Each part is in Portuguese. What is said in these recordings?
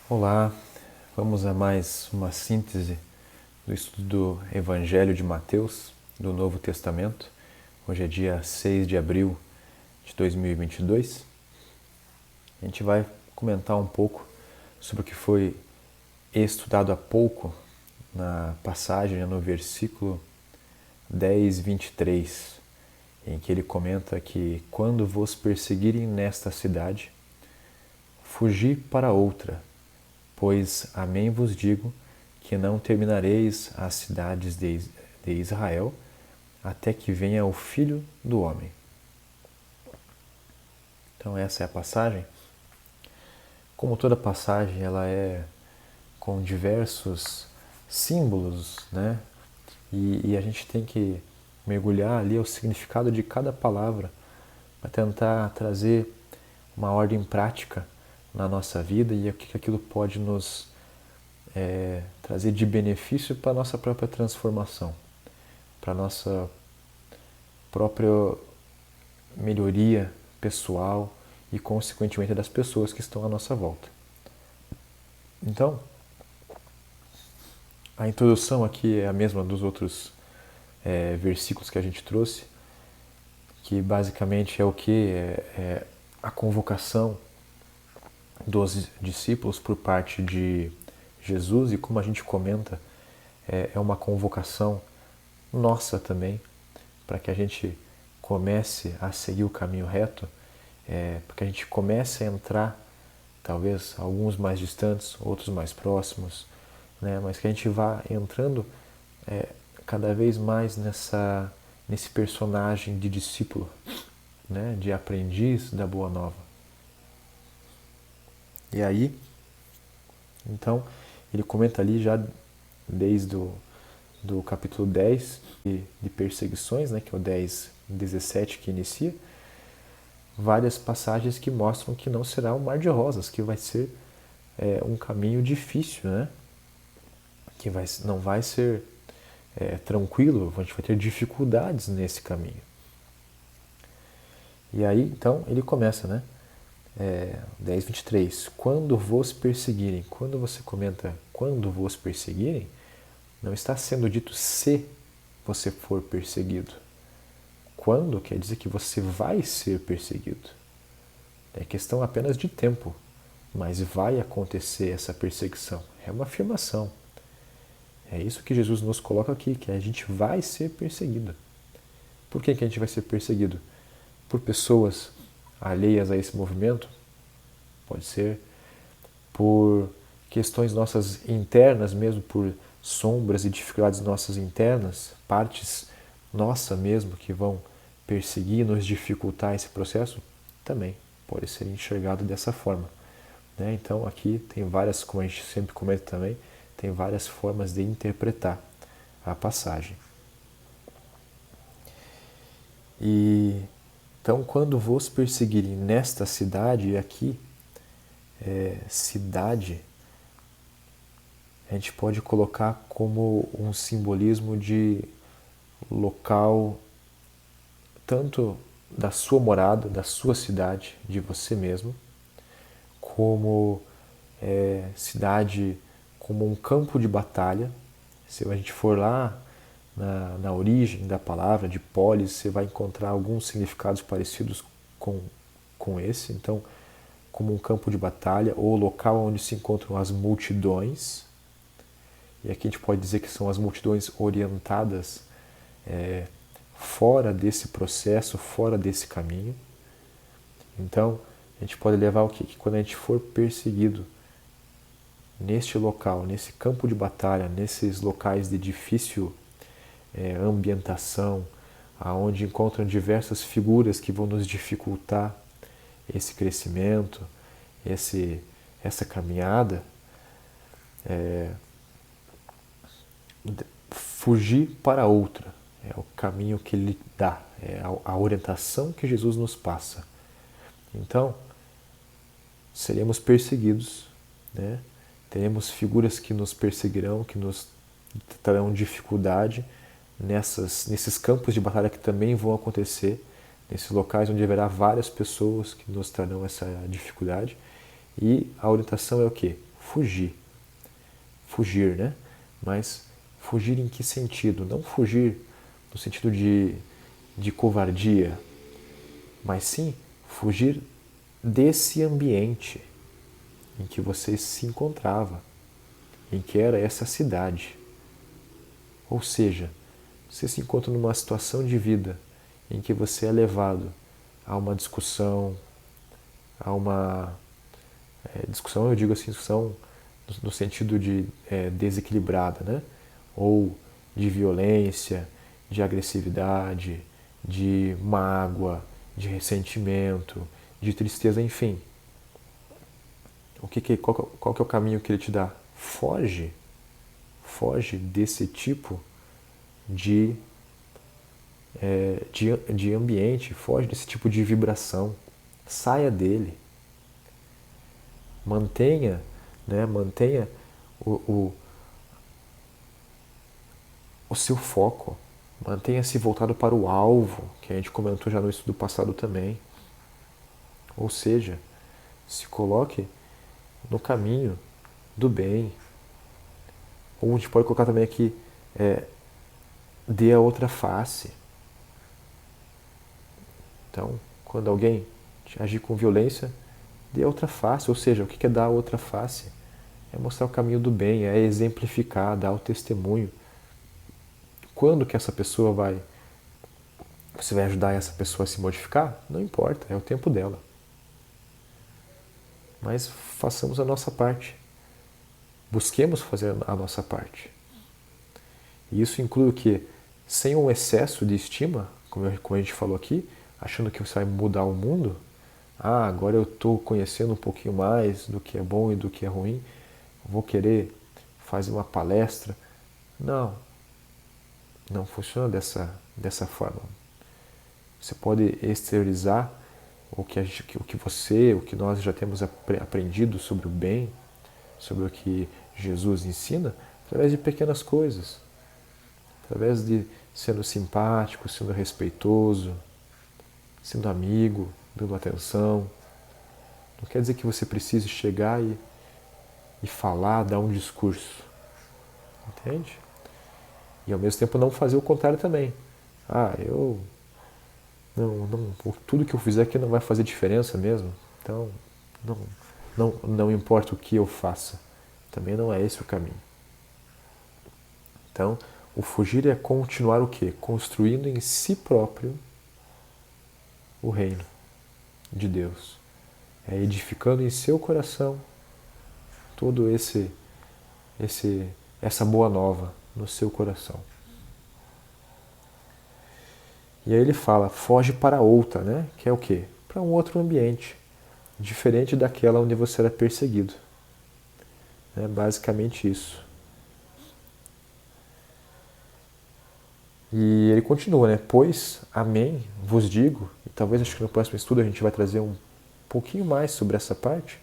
Olá, vamos a mais uma síntese do estudo do Evangelho de Mateus, do Novo Testamento. Hoje é dia 6 de abril de 2022. A gente vai comentar um pouco sobre o que foi estudado há pouco na passagem, no versículo 10, 23, em que ele comenta que quando vos perseguirem nesta cidade, fugi para outra, pois amém vos digo que não terminareis as cidades de Israel até que venha o Filho do Homem. Então essa é a passagem. Como toda passagem, ela é com diversos símbolos, né? E a gente tem que mergulhar ali o significado de cada palavra para tentar trazer uma ordem prática na nossa vida e o que aquilo pode nos trazer de benefício para a nossa própria transformação, para a nossa própria melhoria pessoal e, consequentemente, das pessoas que estão à nossa volta. Então, a introdução aqui é a mesma dos outros versículos que a gente trouxe, que basicamente é o que? É a convocação dos discípulos por parte de Jesus, e como a gente comenta, é uma convocação nossa também, para que a gente comece a seguir o caminho reto, para que a gente comece a entrar, talvez alguns mais distantes, outros mais próximos, né? Mas que a gente vá entrando cada vez mais nesse personagem de discípulo, né? De aprendiz da Boa Nova. E aí, então, ele comenta ali já desde do capítulo 10 de perseguições, né, que é o 10, 17 que inicia, várias passagens que mostram que não será um mar de rosas, que vai ser um caminho difícil, né? Que não vai ser tranquilo, a gente vai ter dificuldades nesse caminho. E aí, então, ele começa, né? 10, 23. Quando vos perseguirem, quando você comenta quando vos perseguirem, não está sendo dito se você for perseguido. Quando quer dizer que você vai ser perseguido. É questão apenas de tempo, mas vai acontecer essa perseguição. É uma afirmação. É isso que Jesus nos coloca aqui, que a gente vai ser perseguido. Por que a gente vai ser perseguido? Por pessoas alheias a esse movimento? Pode ser. Por questões nossas internas mesmo, por sombras e dificuldades nossas internas, partes nossa mesmo que vão perseguir, nos dificultar esse processo, também pode ser enxergado dessa forma, né? Então aqui tem várias, como a gente sempre comenta também, tem várias formas de interpretar a passagem. E então, quando vos perseguirem nesta cidade, e aqui, cidade, a gente pode colocar como um simbolismo de local, tanto da sua morada, da sua cidade, de você mesmo, como cidade, como um campo de batalha. Se a gente for lá na origem da palavra, de polis, você vai encontrar alguns significados parecidos com esse. Então, como um campo de batalha, ou local onde se encontram as multidões. E aqui a gente pode dizer que são as multidões orientadas fora desse processo, fora desse caminho. Então, a gente pode levar o quê? Que quando a gente for perseguido neste local, nesse campo de batalha, nesses locais de difícil ambientação, aonde encontram diversas figuras que vão nos dificultar esse crescimento, essa caminhada, fugir para outra. É o caminho que ele dá, é a orientação que Jesus nos passa. Então, seremos perseguidos, né? Teremos figuras que nos perseguirão, que nos trarão dificuldade nesses campos de batalha que também vão acontecer, nesses locais onde haverá várias pessoas que nos trarão essa dificuldade. E a orientação é o quê? fugir. Fugir, né? Mas fugir em que sentido? Não fugir no sentido de covardia, mas sim fugir desse ambiente em que você se encontrava, em que era essa cidade. Ou seja, você se encontra numa situação de vida em que você é levado a uma discussão, a uma discussão, eu digo assim, discussão no sentido de desequilibrada, né? Ou de violência, de agressividade, de mágoa, de ressentimento, de tristeza, enfim. Qual que é o caminho que ele te dá? Foge desse tipo de de ambiente, foge desse tipo de vibração, saia dele, mantenha, né, mantenha o, o, o seu foco, mantenha-se voltado para o alvo, que a gente comentou já no estudo passado também. Ou seja, se coloque no caminho do bem. Ou a gente pode colocar também aqui, dê a outra face. Então, quando alguém agir com violência, dê a outra face. Ou seja, o que é dar a outra face? É mostrar o caminho do bem, é exemplificar, dar o testemunho. Quando que essa pessoa você vai ajudar essa pessoa a se modificar? Não importa, é o tempo dela. Mas façamos a nossa parte. Busquemos fazer a nossa parte. E isso inclui o quê? Sem um excesso de estima, como a gente falou aqui, achando que você vai mudar o mundo. Ah, agora eu estou conhecendo um pouquinho mais do que é bom e do que é ruim. Vou querer fazer uma palestra. Não. Não funciona dessa forma. Você pode exteriorizar o que nós já temos aprendido sobre o bem, sobre o que Jesus ensina, através de pequenas coisas. Através de sendo simpático, sendo respeitoso, sendo amigo, dando atenção. Não quer dizer que você precise chegar e falar, dar um discurso. Entende? E ao mesmo tempo não fazer o contrário também. Ah, tudo que eu fizer aqui não vai fazer diferença mesmo. Então, não importa o que eu faça. Também não é esse o caminho. Então, o fugir é continuar o quê? Construindo em si próprio o reino de Deus. É edificando em seu coração todo essa boa nova no seu coração. E aí ele fala, foge para outra, né? Que é o quê? Para um outro ambiente, diferente daquela onde você era perseguido. É basicamente isso. E ele continua, né? Pois, amém, vos digo, e talvez acho que no próximo estudo a gente vai trazer um pouquinho mais sobre essa parte,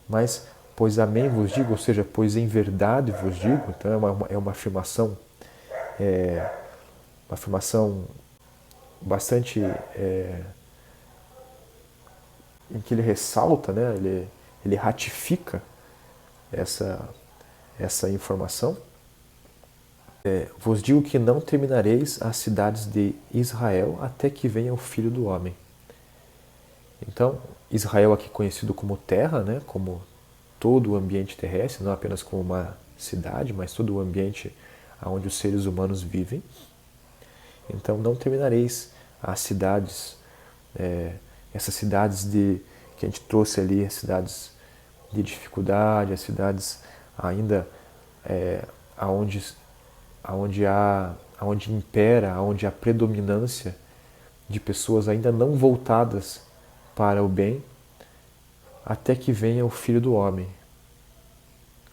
mas, pois amém vos digo, ou seja, pois em verdade vos digo, então é uma afirmação, uma afirmação bastante em que ele ressalta, né? Ele ratifica essa informação. Vos digo que não terminareis as cidades de Israel até que venha o Filho do Homem. Então, Israel aqui conhecido como terra, né? Como todo o ambiente terrestre, não apenas como uma cidade, mas todo o ambiente onde os seres humanos vivem. Então, não terminareis as cidades, essas cidades que a gente trouxe ali, as cidades de dificuldade, as cidades ainda aonde impera, aonde há predominância de pessoas ainda não voltadas para o bem, até que venha o Filho do Homem.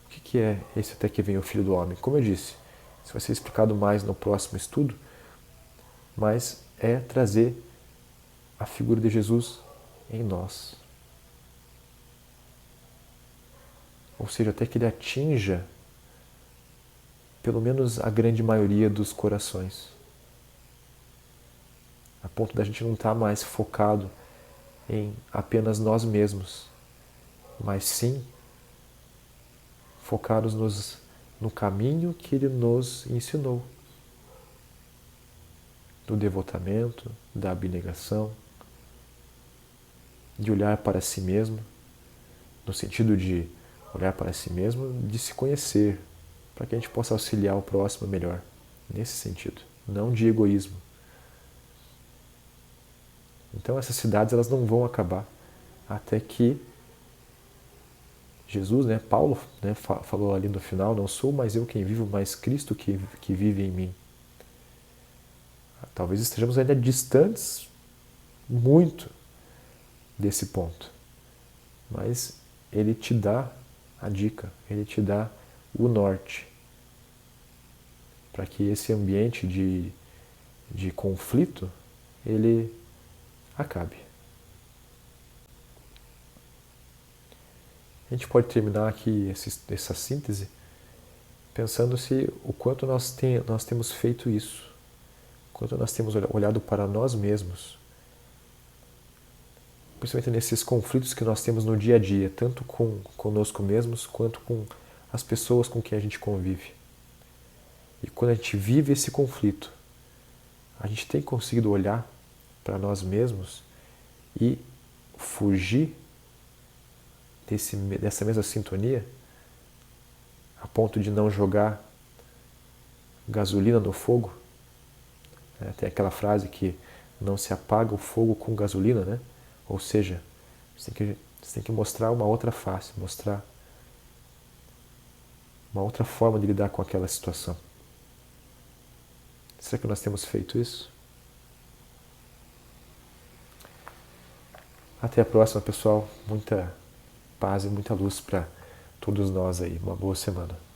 O que é esse até que venha o Filho do Homem? Como eu disse, isso vai ser explicado mais no próximo estudo, mas é trazer a figura de Jesus em nós. Ou seja, até que ele atinja pelo menos a grande maioria dos corações. A ponto da gente não estar mais focado em apenas nós mesmos, mas sim focados no caminho que Ele nos ensinou, do devotamento, da abnegação, de olhar para si mesmo, no sentido de olhar para si mesmo, de se conhecer, para que a gente possa auxiliar o próximo melhor, nesse sentido, não de egoísmo. Então essas cidades elas não vão acabar até que Jesus, Paulo falou ali no final, não sou mais eu quem vivo, mas Cristo que vive em mim. Talvez estejamos ainda distantes muito desse ponto, mas Ele te dá a dica, Ele te dá o norte para que esse ambiente de conflito ele acabe. A gente pode terminar aqui essa síntese pensando se o quanto nós temos feito isso, o quanto nós temos olhado para nós mesmos, principalmente nesses conflitos que nós temos no dia a dia, tanto conosco mesmos quanto com as pessoas com quem a gente convive. E quando a gente vive esse conflito, a gente tem conseguido olhar para nós mesmos e fugir dessa mesma sintonia, a ponto de não jogar gasolina no fogo. Tem aquela frase que não se apaga o fogo com gasolina, né? Ou seja, você tem que mostrar uma outra face, mostrar uma outra forma de lidar com aquela situação. Será que nós temos feito isso? Até a próxima, pessoal. Muita paz e muita luz para todos nós aí. Uma boa semana.